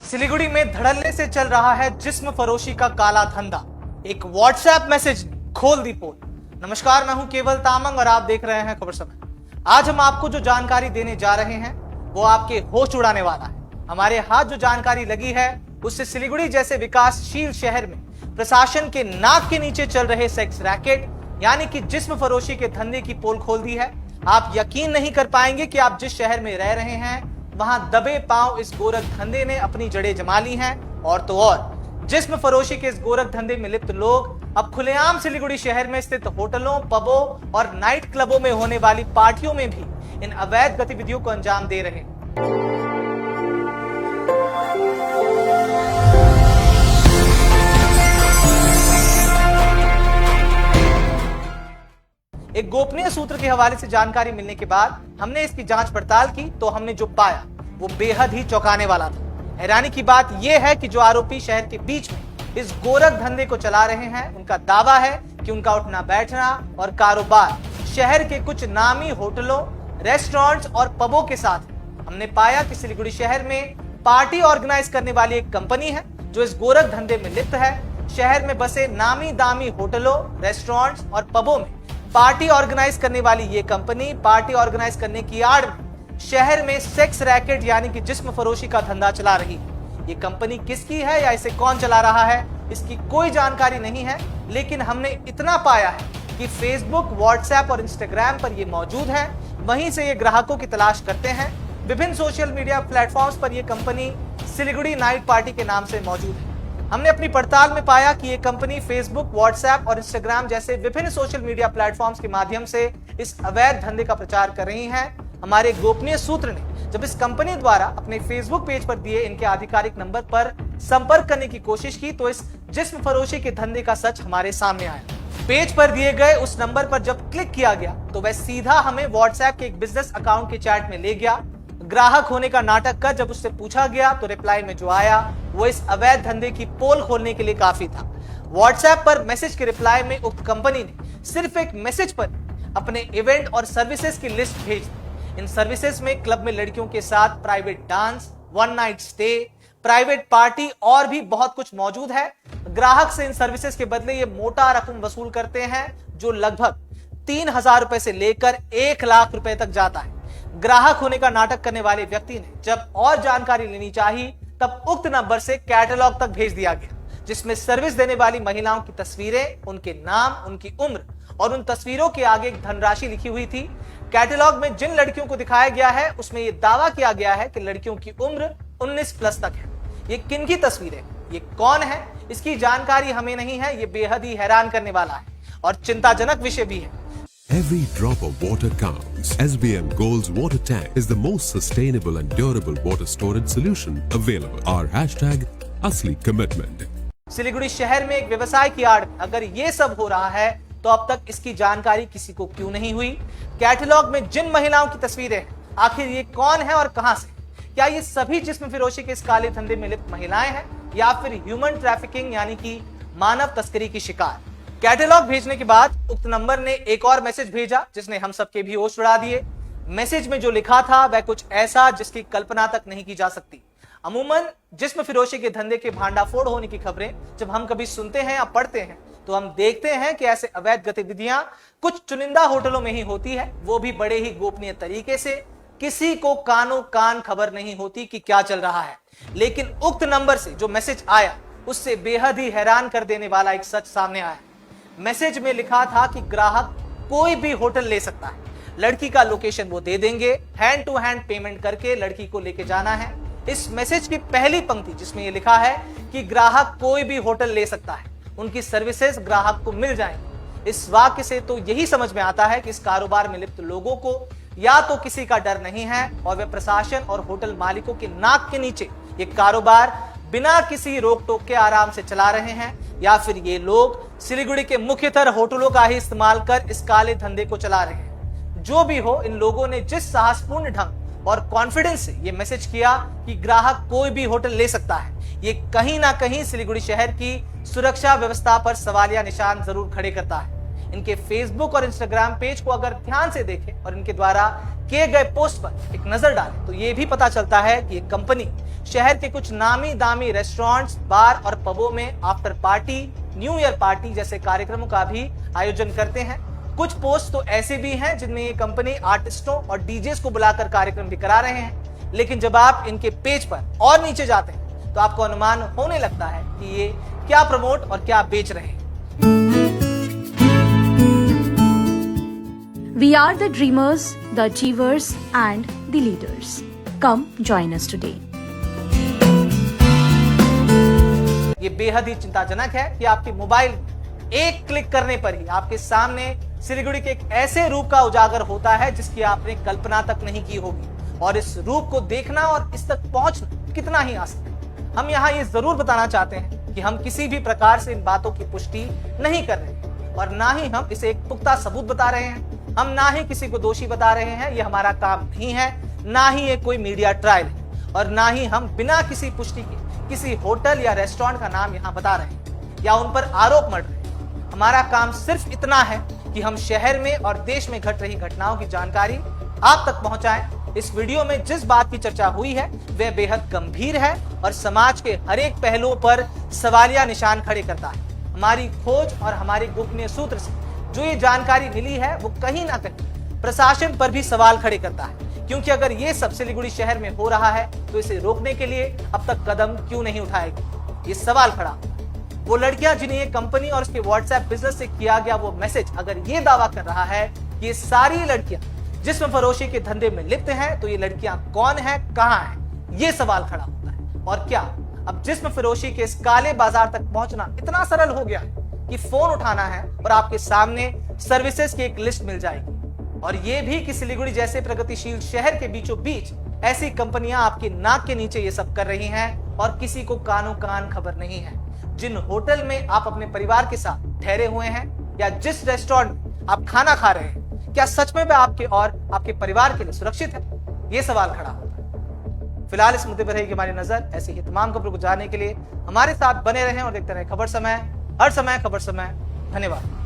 सिलीगुड़ी में धड़ल्ले से चल रहा है जिस्म फरोशी का काला धंधा। एक व्हाट्सएप मैसेज खोल दी पोल। नमस्कार, मैं हूं केवल तामंग और आप देख रहे हैं खबर समय। आज हम आपको जो जानकारी देने जा रहे हैं वो आपके होश उड़ाने वाला है। हमारे हाथ जो जानकारी लगी है उससे सिलीगुड़ी जैसे विकासशील शहर में प्रशासन के नाक के नीचे चल रहे सेक्स रैकेट यानी कि जिस्म फरोशी के धंधे की पोल खोल दी है। आप यकीन नहीं कर पाएंगे कि आप जिस शहर में रह रहे हैं वहां दबे पांव इस गोरख धंधे ने अपनी जड़ें जमा ली हैं। और तो और जिस्म फरोशी के इस गोरख धंधे में लिप्त लोग अब खुलेआम सिलीगुड़ी शहर में स्थित होटलों, पबों और नाइट क्लबों में होने वाली पार्टियों में भी इन अवैध गतिविधियों को अंजाम दे रहे हैं। एक गोपनीय सूत्र के हवाले से जानकारी मिलने के बाद हमने इसकी जांच पड़ताल की तो हमने जो पाया वो बेहद ही चौंकाने वाला था। हैरानी की बात यह है कि जो आरोपी शहर के बीच में इस गोरख धंधे को चला रहे हैं, उनका दावा है कि उनका उठना बैठना और कारोबार शहर के कुछ नामी होटलों, रेस्टोरेंट्स और पबों के साथ है। हमने पाया कि सिलीगुड़ी शहर में पार्टी ऑर्गेनाइज करने वाली एक कंपनी है जो इस गोरख धंधे में लिप्त है। शहर में बसे नामी दामी होटलों, रेस्टोरेंट्स और पबों में पार्टी ऑर्गेनाइज करने वाली ये कंपनी पार्टी ऑर्गेनाइज करने की आड़ में शहर में सेक्स रैकेट यानी कि जिस्म फरोशी का धंधा चला रही है। ये कंपनी किसकी है या इसे कौन चला रहा है इसकी कोई जानकारी नहीं है, लेकिन हमने इतना पाया है कि फेसबुक, व्हाट्सएप और इंस्टाग्राम पर ये मौजूद है। वहीं से ये ग्राहकों की तलाश करते हैं। विभिन्न सोशल मीडिया प्लेटफॉर्म्स पर यह कंपनी सिलीगुड़ी नाइट पार्टी के नाम से मौजूद है। हमने अपनी पड़ताल में पाया कि ये कंपनी फेसबुक, व्हाट्सएप और इंस्टाग्राम जैसे विभिन्न सोशल मीडिया प्लेटफॉर्म्स के माध्यम से इस अवैध धंधे का प्रचार कर रही हैं। हमारे गोपनीय सूत्र ने जब इस कंपनी द्वारा अपने फेसबुक पेज पर दिए इनके आधिकारिक नंबर पर संपर्क करने की कोशिश की तो इस जिस्म फरोशी के धंधे का सच हमारे सामने आया। पेज पर दिए गए उस नंबर पर जब क्लिक किया गया तो वह सीधा हमें व्हाट्सएप के एक बिजनेस अकाउंट के चैट में ले गया। ग्राहक होने का नाटक कर जब उससे पूछा गया तो रिप्लाई में जो आया वो इस अवैध धंधे की पोल खोलने के लिए काफी था। व्हाट्सएप पर मैसेज के रिप्लाई में उक्त कंपनी ने सिर्फ एक मैसेज पर अपने इवेंट और सर्विसेज की लिस्ट भेज दी। इन सर्विसेज में क्लब में लड़कियों के साथ private dance, one night stay, private party और भी बहुत कुछ मौजूद है। ग्राहक से इन सर्विसेज के बदले ये मोटा रकम वसूल करते हैं जो लगभग 3,000 रुपए से लेकर 1 लाख रुपए तक जाता है। ग्राहक होने का नाटक करने वाले व्यक्ति ने जब और जानकारी लेनी चाहिए तब उक्त नंबर से कैटलॉग तक भेज दिया गया जिसमें सर्विस देने वाली महिलाओं की तस्वीरें, उनके नाम, उनकी उम्र और उन तस्वीरों के आगे एक धनराशि लिखी हुई थी। कैटलॉग में जिन लड़कियों को दिखाया गया है उसमें यह दावा किया गया है कि लड़कियों की उम्र 19 प्लस तक है। ये किन की तस्वीरें, ये कौन है, इसकी जानकारी हमें नहीं है। ये बेहद ही हैरान करने वाला है और चिंताजनक विषय भी है। Every drop of water counts. SBM Gold's water tank is the most sustainable and durable water storage solution available. Our hashtag असली commitment. सिलीगुड़ी शहर में एक व्यवसाय की आड़ में अगर ये सब हो रहा है तो अब तक इसकी जानकारी किसी को क्यों नहीं हुई? कैटलॉग में जिन महिलाओं की तस्वीरें हैं आखिर ये कौन है और कहां से? क्या ये सभी जिस्म फिरोशी के इस काले धंधे में लिप्त महिलाएं हैं या फिर ह्यूमन ट्रैफिकिंग यानी कि मानव तस्करी की शिकार? कैटलॉग भेजने के बाद उक्त नंबर ने एक और मैसेज भेजा जिसने हम सबके भी होश उड़ा दिए। मैसेज में जो लिखा था वह कुछ ऐसा जिसकी कल्पना तक नहीं की जा सकती। अमूमन जिस्म फिरोशी के धंधे के भांडाफोड़ होने की खबरें जब हम कभी सुनते हैं या पढ़ते हैं तो हम देखते हैं कि ऐसे अवैध गतिविधियां कुछ चुनिंदा होटलों में ही होती है, वो भी बड़े ही गोपनीय तरीके से। किसी को कानो कान खबर नहीं होती कि क्या चल रहा है। लेकिन उक्त नंबर से जो मैसेज आया उससे बेहद ही हैरान कर देने वाला एक सच सामने आया। मैसेज में लिखा था कि ग्राहक कोई भी होटल ले सकता है, लड़की का लोकेशन वो दे देंगे, हैंड टू हैंड पेमेंट करके लड़की को लेके जाना है। इस मैसेज की पहली पंक्ति जिसमें ये लिखा है कि ग्राहक कोई भी होटल ले सकता है, उनकी सर्विसेज ग्राहक को मिल जाएंगी। इस वाक्य से तो यही समझ में आता है कि इस कारोबार में लिप्त लोगों को या तो किसी का डर नहीं है और वे प्रशासन और होटल मालिकों के नाक के नीचे ये कारोबार बिना किसी रोक टोक के आराम से चला रहे हैं, या फिर ये लोग सिलीगुड़ी के मुख्यतर होटलों का ही इस्तेमाल कर इस काले धंधे को चला रहे हैं। जो भी हो, इन लोगों ने जिस साहसपूर्ण ढंग और कॉन्फिडेंस से ये मैसेज किया कि ग्राहक कोई भी होटल ले सकता है, ये कहीं ना कहीं सिलीगुड़ी शहर की सुरक्षा व्यवस्था पर सवालिया निशान जरूर खड़े करता है। इनके फेसबुक और इंस्टाग्राम पेज को अगर ध्यान से देखें और इनके द्वारा किए गए पोस्ट पर एक नजर डालें तो ये भी पता चलता है कि ये कंपनी शहर के कुछ नामी दामी रेस्टोरेंट्स, बार और पबों में after party, new year party जैसे कार्यक्रमों का भी आयोजन करते हैं। कुछ पोस्ट तो ऐसे भी हैं जिनमें ये कंपनी आर्टिस्टों और डीजेस को बुलाकर कार्यक्रम भी करा रहे हैं। लेकिन जब आप इनके पेज पर और नीचे जाते हैं तो आपको अनुमान होने लगता है कि ये क्या प्रमोट और क्या बेच रहे हैं। We are the dreamers, the achievers and the leaders. Come join us today. ये बेहद ही चिंताजनक है कि आपके मोबाइल एक क्लिक करने पर ही आपके सामने सिलीगुड़ी के एक ऐसे रूप का उजागर होता है जिसकी आपने कल्पना तक नहीं की होगी। और इस रूप को देखना और इस तक पहुंचना कितना ही आसान है। हम यहाँ ये जरूर बताना चाहते हैं कि हम किसी भी प्रकार से इन बातों की पुष्टि नहीं कर रहे और ना ही हम इसे एक पुख्ता सबूत बता रहे हैं। हम ना ही किसी को दोषी बता रहे हैं, ये हमारा काम नहीं है। ना ही ये कोई मीडिया ट्रायल है और ना ही हम बिना किसी पुष्टि के किसी होटल या रेस्टोरेंट का नाम यहाँ बता रहे हैं या उन पर आरोप मढ़ रहे हैं। हमारा काम सिर्फ इतना है कि हम शहर में और देश में घट रही घटनाओं की जानकारी आप तक पहुंचाएं। इस वीडियो में जिस बात की चर्चा हुई है वह बेहद गंभीर है और समाज के हर एक पहलुओं पर सवालिया निशान खड़े करता है। हमारी खोज और हमारे गोपनीय सूत्र से जो ये जानकारी मिली है वो कहीं ना कहीं प्रशासन पर भी सवाल खड़े करता है, क्योंकि अगर ये सब सिलीगुड़ी शहर में हो रहा है तो इसे रोकने के लिए अब तक कदम क्यों नहीं उठाएगी। ये सवाल खड़ा वो लड़कियां जिन्हें ये कंपनी और उसके व्हाट्सएप बिजनेस से किया गया वो मैसेज अगर ये दावा कर रहा है कि ये सारी लड़कियां जिस्म फरोशी के धंधे में लिप्त हैं, तो ये लड़कियां कौन है, कहां है, ये सवाल खड़ा होता है। और क्या अब जिस्म फरोशी के इस काले बाजार तक पहुंचना इतना सरल हो गया कि फोन उठाना है और आपके सामने सर्विसेज की एक लिस्ट मिल जाएगी। और ये भी कि सिलीगुड़ी जैसे प्रगतिशील शहर के बीचों बीच ऐसी कंपनियां आपके नाक के नीचे ये सब कर रही हैं और किसी को कानो कान खबर नहीं है। जिन होटल में आप अपने परिवार के साथ ठहरे हुए हैं या जिस रेस्टोरेंट में आप खाना खा रहे हैं, क्या सच में वह आपके और आपके परिवार के लिए सुरक्षित है, ये सवाल खड़ा होता है। फिलहाल इस मुद्दे पर रहेगी हमारी नजर। ऐसी ही तमाम खबरों को जानने के लिए हमारे साथ बने रहें और देखते रहें खबर समय, हर समय खबर समय। धन्यवाद।